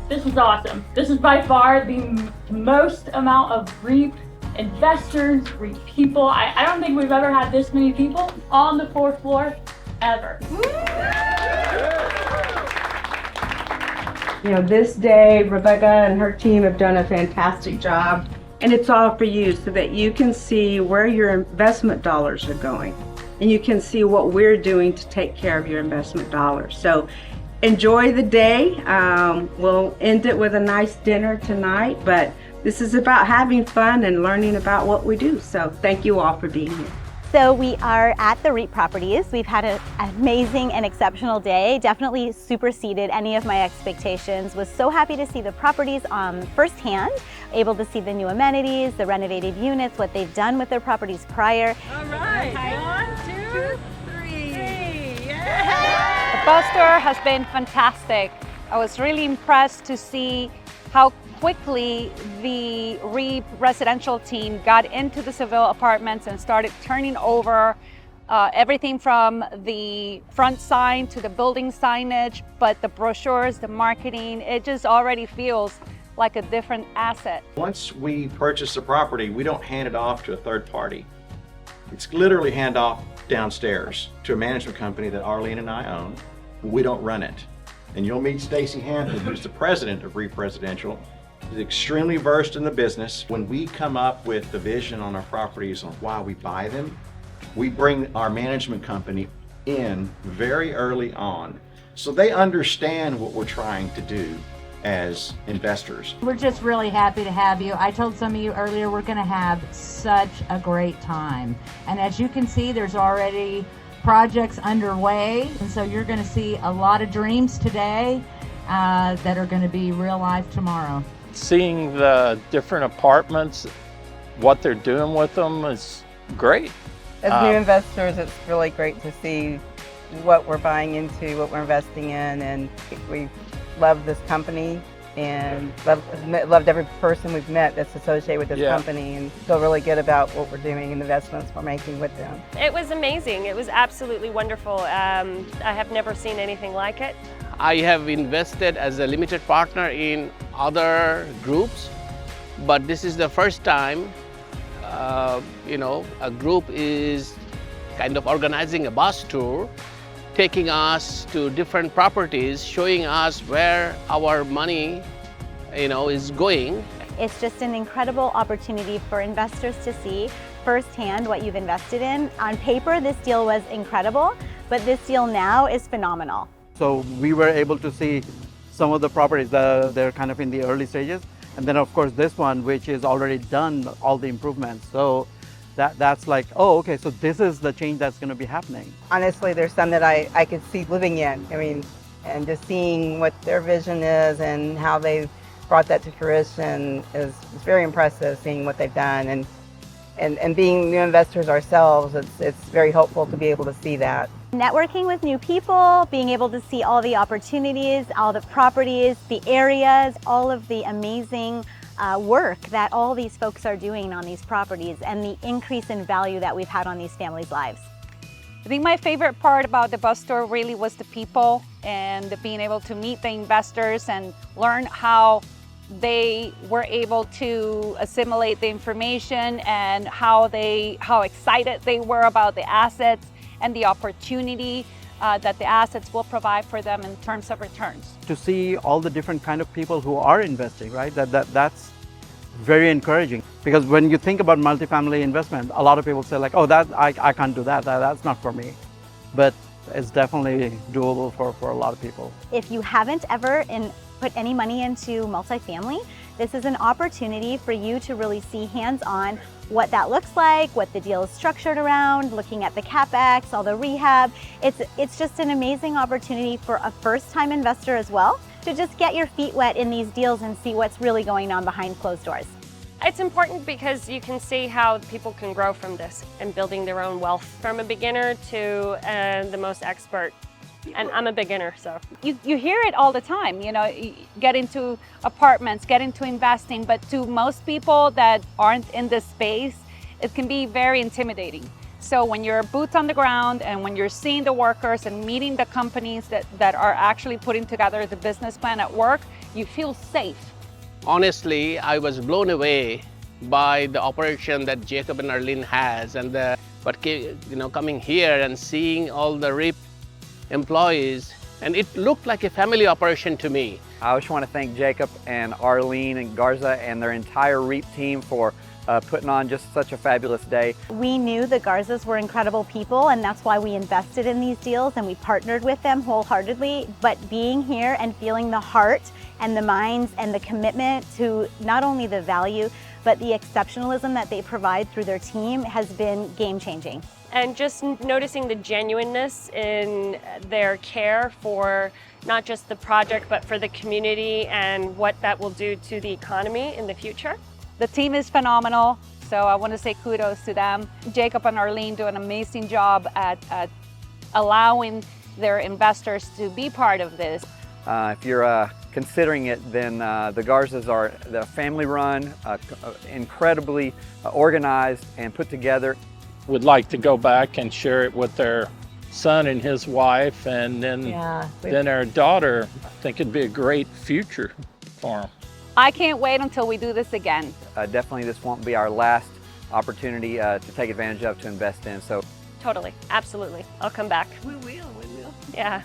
This is awesome. This is by far the most amount of Reep investors, Reep people. I don't think we've ever had this many people on the fourth floor ever. You know, this day, Rebecca and her team have done a fantastic job, and it's all for you so that you can see where your investment dollars are going, and you can see what we're doing to take care of your investment dollars. So enjoy the day. We'll end it with a nice dinner tonight, but this is about having fun and learning about what we do. So thank you all for being here. So we are at the Reep properties. We've had an amazing and exceptional day. Definitely superseded any of my expectations. Was so happy to see the properties firsthand, able to see the new amenities, the renovated units, what they've done with their properties prior. All right, 1, 2, 3. The bus tour has been fantastic. I was really impressed to see how quickly the Reep residential team got into the Seville apartments and started turning over everything from the front sign to the building signage, but the brochures, the marketing, it just already feels like a different asset. Once we purchase the property, we don't hand it off to a third party. It's literally hand off downstairs to a management company that Arlene and I own. We don't run it. And you'll meet Stacy Hampton, who's the president of Reep Residential. He's extremely versed in the business. When we come up with the vision on our properties on why we buy them, we bring our management company in very early on so they understand what we're trying to do as investors. We're just really happy to have you. I told some of you earlier we're going to have such a great time. And as you can see, there's already projects underway. And so you're going to see a lot of dreams today that are going to be real life tomorrow. Seeing the different apartments, what they're doing with them is great. As new investors, it's really great to see what we're buying into, what we're investing in, and we love this company and loved every person we've met that's associated with this company, and feel really good about what we're doing and the investments we're making with them. It was amazing. It was absolutely wonderful. I have never seen anything like it. I have invested as a limited partner in other groups, but this is the first time a group is kind of organizing a bus tour, taking us to different properties, showing us where our money is going. It's just an incredible opportunity for investors to see firsthand what you've invested in. On paper, this deal was incredible, but this deal now is phenomenal. So we were able to see some of the properties that they're kind of in the early stages. And then of course this one, which is already done all the improvements. So that's like, oh, okay, so this is the change that's going to be happening. Honestly, there's some that I could see living in. I mean, and just seeing what their vision is and how they've brought that to fruition is very impressive, seeing what they've done. And being new investors ourselves, it's very hopeful to be able to see that. Networking with new people, being able to see all the opportunities, all the properties, the areas, all of the amazing work that all these folks are doing on these properties, and the increase in value that we've had on these families' lives. I think my favorite part about the bus tour really was the people and being able to meet the investors and learn how they were able to assimilate the information and how excited they were about the assets and the opportunity that the assets will provide for them in terms of returns. To see all the different kind of people who are investing, right? That's very encouraging, because when you think about multifamily investment, a lot of people say like, oh, that I can't do that. That's not for me. But it's definitely doable for a lot of people. If you haven't ever put any money into multifamily, this is an opportunity for you to really see hands-on what that looks like, what the deal is structured around, looking at the CapEx, all the rehab. It's just an amazing opportunity for a first-time investor as well to just get your feet wet in these deals and see what's really going on behind closed doors. It's important because you can see how people can grow from this and building their own wealth from a beginner to the most expert. And I'm a beginner, so. You hear it all the time, get into apartments, get into investing, but to most people that aren't in this space, it can be very intimidating. So when you're boots on the ground and when you're seeing the workers and meeting the companies that are actually putting together the business plan at work, you feel safe. Honestly, I was blown away by the operation that Jacob and Arlene has, and coming here and seeing all the Reep employees, and it looked like a family operation to me. I just want to thank Jacob and Arlene and Garza and their entire Reep team for putting on just such a fabulous day. We knew the Garzas were incredible people, and that's why we invested in these deals and we partnered with them wholeheartedly. But being here and feeling the heart and the minds and the commitment to not only the value, but the exceptionalism that they provide through their team has been game-changing. And just noticing the genuineness in their care for not just the project, but for the community and what that will do to the economy in the future. The team is phenomenal, so I want to say kudos to them. Jacob and Arlene do an amazing job at allowing their investors to be part of this. If you're considering it, then the Garzas are the family-run, incredibly organized and put together. Would like to go back and share it with their son and his wife, and then our daughter. I think it'd be a great future for them. I can't wait until we do this again. Definitely this won't be our last opportunity to take advantage of, to invest in. So Totally, absolutely. I'll come back. We will. Yeah.